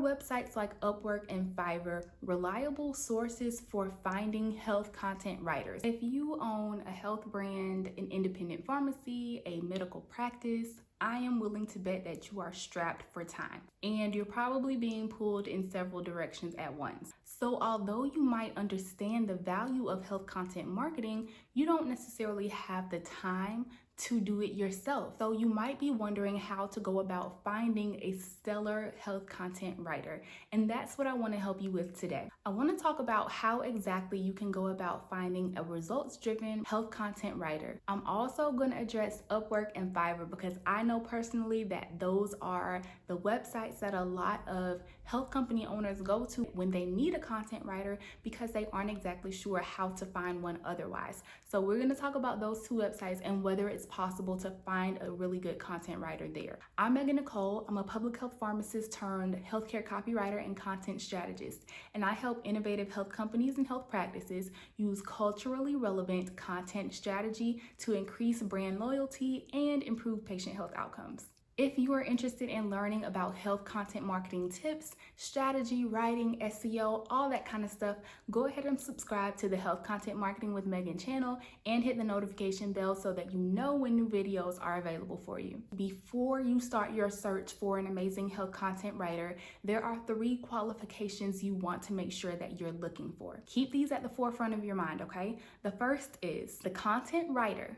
websites like Upwork and Fiverr reliable sources for finding health content writers? If you own a health brand, an independent pharmacy, a medical practice, I am willing to bet that you are strapped for time and you're probably being pulled in several directions at once. So although you might understand the value of health content marketing, you don't necessarily have the time to do it yourself. So you might be wondering how to go about finding a stellar health content writer. And that's what I want to help you with today. I want to talk about how exactly you can go about finding a results-driven health content writer. I'm also going to address Upwork and Fiverr because I know personally that those are the websites that a lot of health company owners go to when they need a content writer because they aren't exactly sure how to find one otherwise. So we're going to talk about those two websites and whether it's possible to find a really good content writer there. I'm NICHOLE. I'm a public health pharmacist turned healthcare copywriter and content strategist, and I help innovative health companies and health practices use culturally relevant content strategy to increase brand loyalty and improve patient health outcomes. If you are interested in learning about health content marketing tips, strategy, writing, SEO, all that kind of stuff, go ahead and subscribe to the Health Content Marketing with Megan channel and hit the notification bell so that you know when new videos are available for you. Before you start your search for an amazing health content writer, there are 3 qualifications you want to make sure that you're looking for. Keep these at the forefront of your mind, okay? The first is the content writer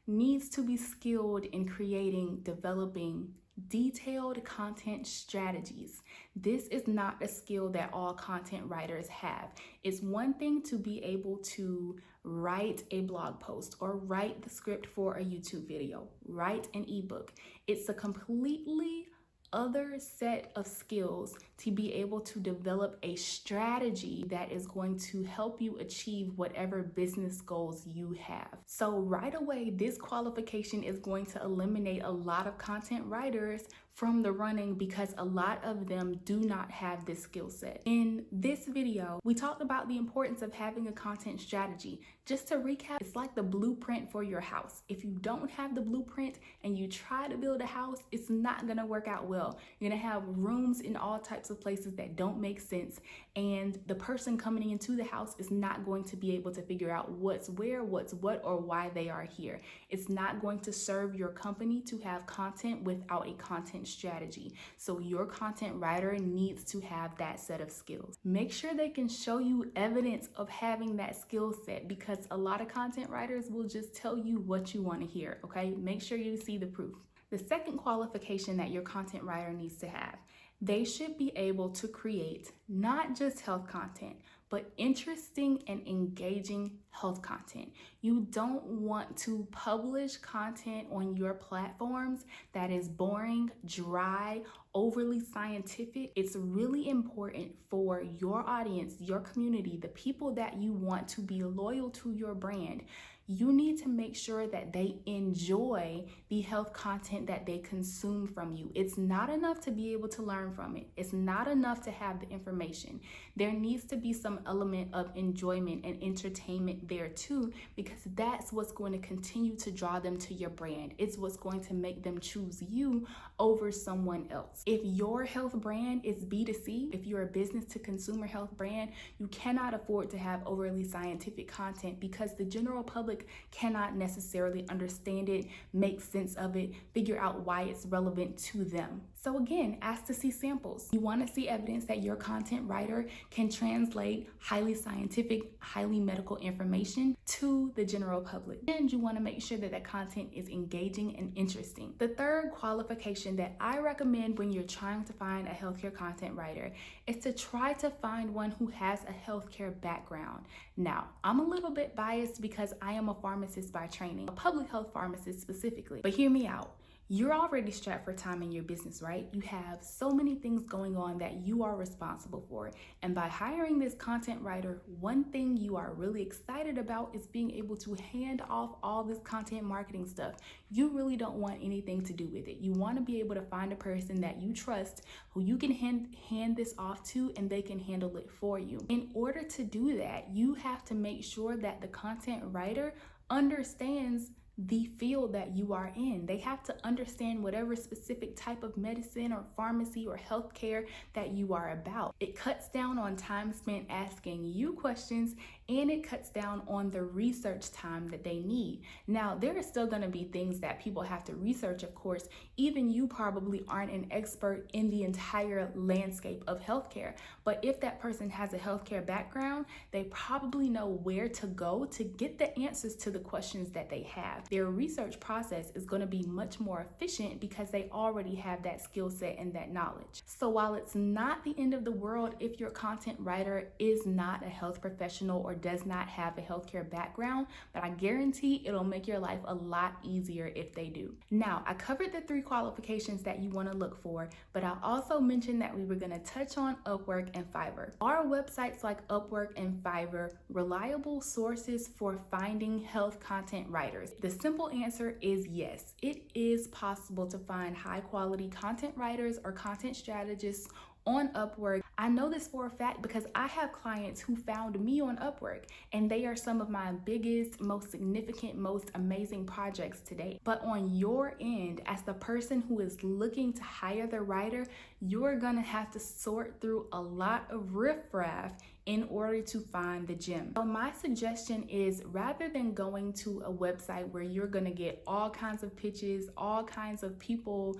needs to be skilled in creating, developing detailed content strategies. This is not a skill that all content writers have. It's one thing to be able to write a blog post or write the script for a YouTube video, write an ebook. It's a completely other set of skills to be able to develop a strategy that is going to help you achieve whatever business goals you have. So right away, this qualification is going to eliminate a lot of content writers from the running because a lot of them do not have this skill set. In this video, we talked about the importance of having a content strategy. Just to recap, it's like the blueprint for your house. If you don't have the blueprint and you try to build a house, it's not gonna work out well. You're gonna have rooms in all types of places that don't make sense, and the person coming into the house is not going to be able to figure out what's where, what's what, or why they are here. It's not going to serve your company to have content without a content strategy. So your content writer needs to have that set of skills. Make sure they can show you evidence of having that skill set because a lot of content writers will just tell you what you want to hear, okay? Make sure you see the proof. The second qualification that your content writer needs to have, they should be able to create not just health content, but interesting and engaging health content. You don't want to publish content on your platforms that is boring, dry, overly scientific. It's really important for your audience, your community, the people that you want to be loyal to your brand. You need to make sure that they enjoy the health content that they consume from you. It's not enough to be able to learn from it. It's not enough to have the information. There needs to be some element of enjoyment and entertainment there too, because that's what's going to continue to draw them to your brand. It's what's going to make them choose you over someone else. If your health brand is B2C, if you're a business to consumer health brand, you cannot afford to have overly scientific content because the general public cannot necessarily understand it, make sense of it, figure out why it's relevant to them. So again, ask to see samples. You want to see evidence that your content writer can translate highly scientific, highly medical information to the general public. And you want to make sure that that content is engaging and interesting. The third qualification that I recommend when you're trying to find a healthcare content writer is to try to find one who has a healthcare background. Now, I'm a little bit biased because I am a pharmacist by training, a public health pharmacist specifically, but hear me out. You're already strapped for time in your business, right? You have so many things going on that you are responsible for. And by hiring this content writer, one thing you are really excited about is being able to hand off all this content marketing stuff. You really don't want anything to do with it. You want to be able to find a person that you trust who you can hand this off to and they can handle it for you. In order to do that, you have to make sure that the content writer understands the field that you are in. They have to understand whatever specific type of medicine or pharmacy or healthcare that you are about. It cuts down on time spent asking you questions, and it cuts down on the research time that they need. Now, there are still going to be things that people have to research, of course. Even you probably aren't an expert in the entire landscape of healthcare. But if that person has a healthcare background, they probably know where to go to get the answers to the questions that they have. Their research process is going to be much more efficient because they already have that skill set and that knowledge. So while it's not the end of the world if your content writer is not a health professional or does not have a healthcare background, but I guarantee it'll make your life a lot easier if they do. Now, I covered the 3 qualifications that you want to look for, but I also mentioned that we were going to touch on Upwork and Fiverr. Are websites like Upwork and Fiverr reliable sources for finding health content writers? The simple answer is yes. It is possible to find high quality content writers or content strategists on Upwork. I know this for a fact because I have clients who found me on Upwork, and they are some of my biggest, most significant, most amazing projects to date. But on your end, as the person who is looking to hire the writer, you're gonna have to sort through a lot of riffraff in order to find the gem. So my suggestion is, rather than going to a website where you're gonna get all kinds of pitches, all kinds of people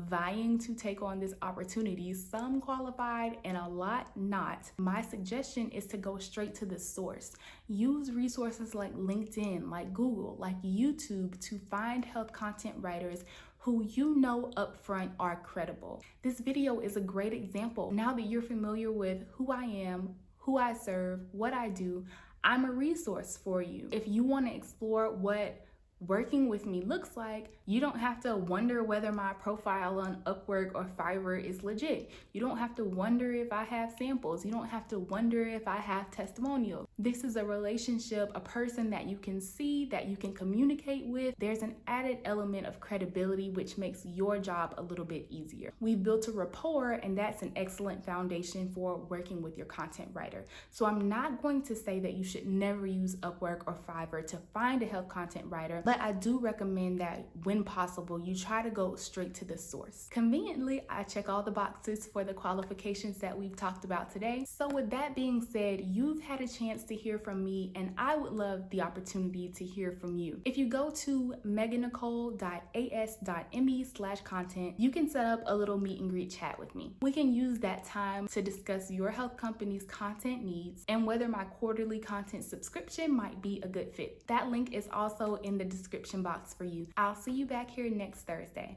vying to take on this opportunity, some qualified and a lot not, my suggestion is to go straight to the source. Use resources like LinkedIn, like Google, like YouTube to find health content writers who you know upfront are credible. This video is a great example. Now that you're familiar with who I am, who I serve, what I do, I'm a resource for you. If you want to explore what working with me looks like, you don't have to wonder whether my profile on Upwork or Fiverr is legit. You don't have to wonder if I have samples. You don't have to wonder if I have testimonials. This is a relationship, a person that you can see, that you can communicate with. There's an added element of credibility which makes your job a little bit easier. We've built a rapport, and that's an excellent foundation for working with your content writer. So I'm not going to say that you should never use Upwork or Fiverr to find a health content writer, but I do recommend that when possible, you try to go straight to the source. Conveniently, I check all the boxes for the qualifications that we've talked about today. So with that being said, you've had a chance to hear from me, and I would love the opportunity to hear from you. If you go to megannicole.as.me/content, you can set up a little meet and greet chat with me. We can use that time to discuss your health company's content needs and whether my quarterly content subscription might be a good fit. That link is also in the description box for you. I'll see you back here next Thursday.